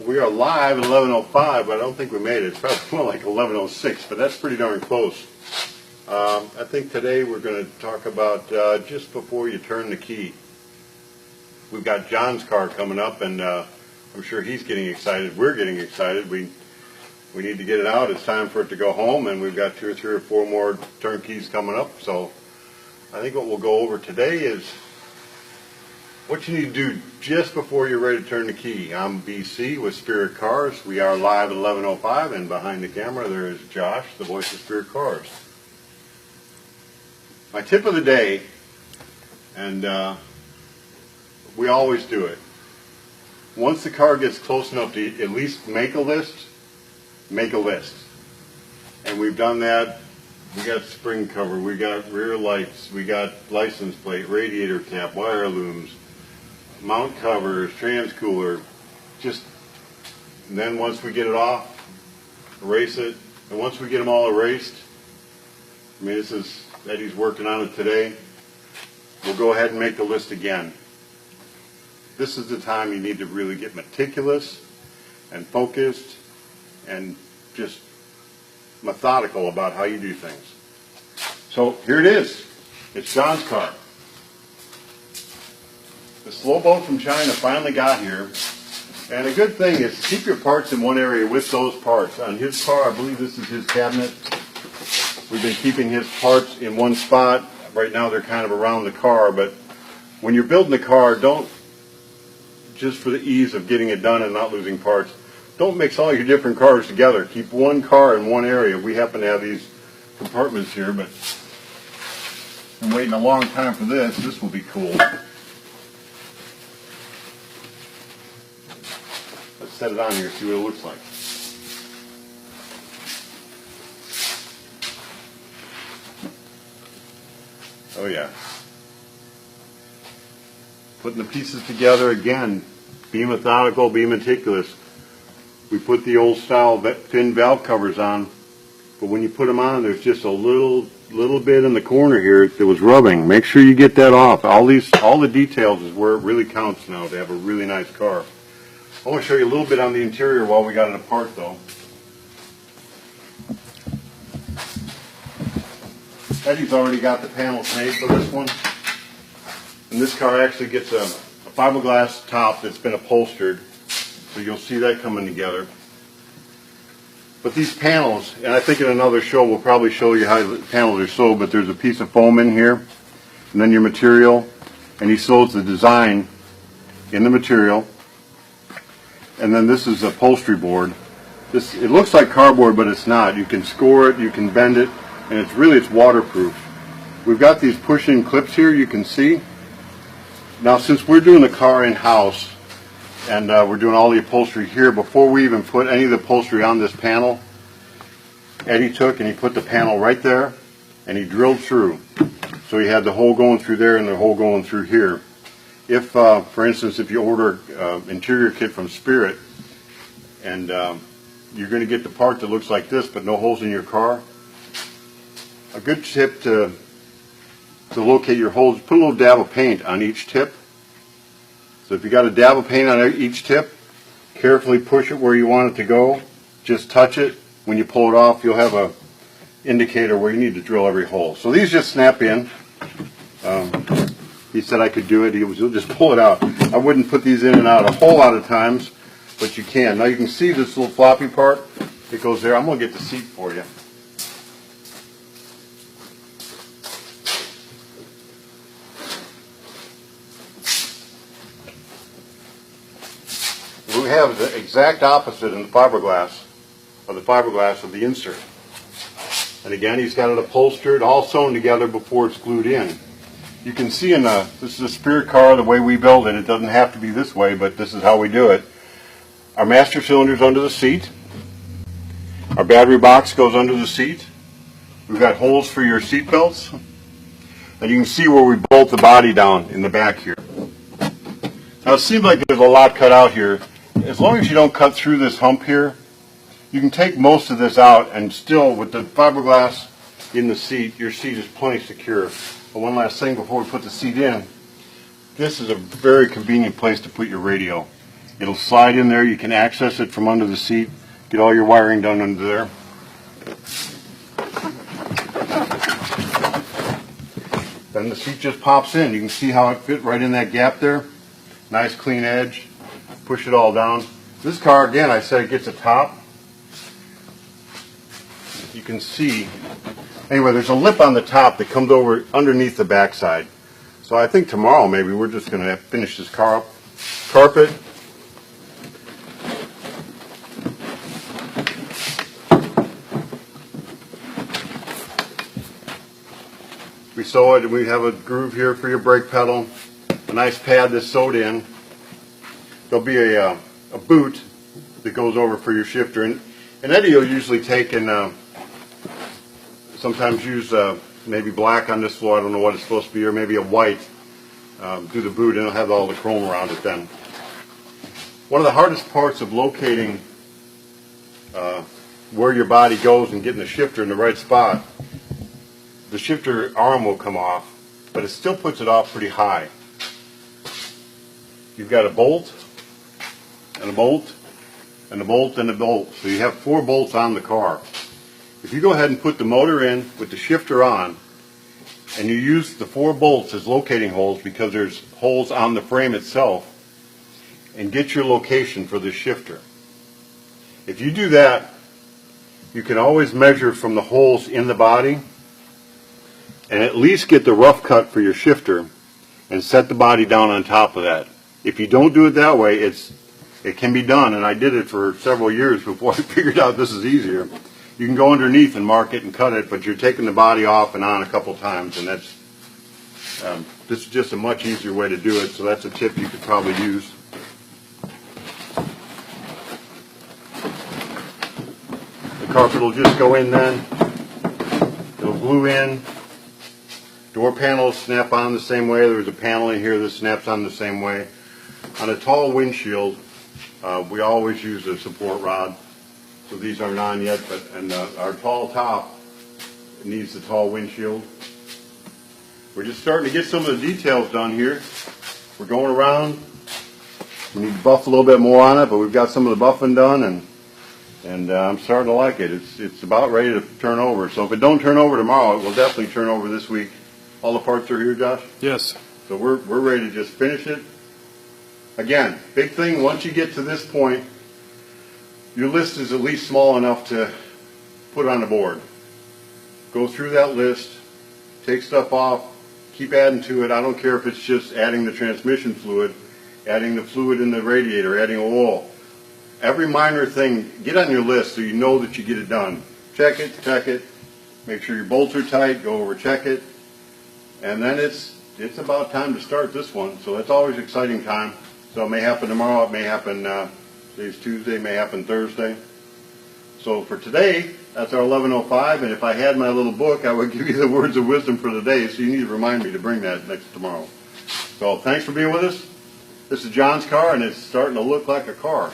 We are live at 11:05, but I don't think we made it. It's probably more like 11:06, but that's pretty darn close. I think today we're going to talk about just before you turn the key. We've got John's car coming up, and I'm sure he's getting excited. We're getting excited. We need to get it out. It's time for it to go home, and we've got 2 or 3 or 4 more turnkeys coming up. So I think what we'll go over today is what you need to do just before you're ready to turn the key. I'm BC with Spirit Cars. We are live at 11:05, and behind the camera there is Josh, the voice of Spirit Cars. My tip of the day, and we always do it. Once the car gets close enough to at least make a list, make a list. And we've done that. We got spring cover, we got rear lights, we got license plate, radiator cap, wire looms, mount covers, trans cooler. And then once we get it off, erase it. And once we get them all erased, I mean, this is Eddie's working on it today. We'll go ahead and make the list again. This is the time you need to really get meticulous and focused and just methodical about how you do things. So here it is. It's John's car. The slow boat from China finally got here. And a good thing is keep your parts in one area with those parts. On his car, I believe this is his cabinet. We've been keeping his parts in one spot. Right now they're kind of around the car, but when you're building the car, don't, just for the ease of getting it done and not losing parts, don't mix all your different cars together. Keep one car in one area. We happen to have these compartments here, but I'm waiting a long time for this. This will be cool. Let's set it on here, see what it looks like. Oh yeah. Putting the pieces together again. Be methodical, be meticulous. We put the old style thin valve covers on, but when you put them on, there's just a little bit in the corner here that was rubbing. Make sure you get that off. All the details is where it really counts now to have a really nice car. I want to show you a little bit on the interior while we got it apart though. Eddie's already got the panels made for this one. And this car actually gets a fiberglass top that's been upholstered. So you'll see that coming together. But these panels, and I think in another show we'll probably show you how the panels are sewed, but there's a piece of foam in here, and then your material, and he sews the design in the material. And then this is upholstery board. It looks like cardboard, but it's not. You can score it, you can bend it, and it's waterproof. We've got these push-in clips here, you can see. Now since we're doing the car in-house, and we're doing all the upholstery here, before we even put any of the upholstery on this panel, Eddie took and he put the panel right there, and he drilled through. So he had the hole going through there and the hole going through here. If, for instance, if you order interior kit from Spirit, and you're going to get the part that looks like this, but no holes in your car, a good tip to locate your holes, put a little dab of paint on each tip. So if you got a dab of paint on each tip, carefully push it where you want it to go. Just touch it. When you pull it off, you'll have a indicator where you need to drill every hole. So these just snap in. He said I could do it. He'll just pull it out. I wouldn't put these in and out a whole lot of times, but you can. Now you can see this little floppy part. It goes there. I'm going to get the seat for you. We have the exact opposite in the fiberglass of the insert. And again, he's got it upholstered, all sewn together before it's glued in. You can see this is a Spirit car, the way we build it. It doesn't have to be this way, but this is how we do it. Our master cylinder's under the seat. Our battery box goes under the seat. We've got holes for your seat belts. And you can see where we bolt the body down in the back here. Now it seems like there's a lot cut out here. As long as you don't cut through this hump here, you can take most of this out, and still with the fiberglass in the seat, your seat is plenty secure. But one last thing before we put the seat in, this is a very convenient place to put your radio. It'll slide in there. You can access it from under the seat. Get all your wiring done under there. Then the seat just pops in. You can see how it fit right in that gap there. Nice clean edge. Push it all down. This car, again, I said it gets a top. You can see, anyway, there's a lip on the top that comes over underneath the backside. So I think tomorrow maybe we're just going to finish this car up. Carpet. We sew it, and we have a groove here for your brake pedal. A nice pad that's sewed in. There'll be a boot that goes over for your shifter. And Eddie will usually take and sometimes use maybe black on this floor. I don't know what it's supposed to be, or maybe a white. Do the boot, and it'll have all the chrome around it then. One of the hardest parts of locating where your body goes and getting the shifter in the right spot, the shifter arm will come off, but it still puts it off pretty high. You've got a bolt, and a bolt, and a bolt, and a bolt. So you have 4 bolts on the car. If you go ahead and put the motor in with the shifter on, and you use the 4 bolts as locating holes because there's holes on the frame itself, and get your location for the shifter. If you do that, you can always measure from the holes in the body and at least get the rough cut for your shifter and set the body down on top of that. If you don't do it that way, it can be done, and I did it for several years before I figured out this is easier. You can go underneath and mark it and cut it, but you're taking the body off and on a couple times, and that's this is just a much easier way to do it, so that's a tip you could probably use. The carpet will just go in then. It'll glue in. Door panels snap on the same way. There's a panel in here that snaps on the same way. On a tall windshield, we always use a support rod. So these aren't on yet, but our tall top needs the tall windshield. We're just starting to get some of the details done here. We're going around. We need to buff a little bit more on it, but we've got some of the buffing done, and I'm starting to like it. It's about ready to turn over. So if it don't turn over tomorrow, it will definitely turn over this week. All the parts are here, Josh? Yes. So we're ready to just finish it. Again, big thing, once you get to this point, your list is at least small enough to put on the board. Go through that list, take stuff off, keep adding to it. I don't care if it's just adding the transmission fluid, adding the fluid in the radiator, adding oil. Every minor thing, get on your list so you know that you get it done. Check it, make sure your bolts are tight, go over, check it. And then it's about time to start this one. So that's always an exciting time. So it may happen tomorrow, it may happen, today's Tuesday, it may happen Thursday. So for today, that's our 11:05, and if I had my little book, I would give you the words of wisdom for the day, so you need to remind me to bring that next tomorrow. So thanks for being with us. This is John's car, and it's starting to look like a car.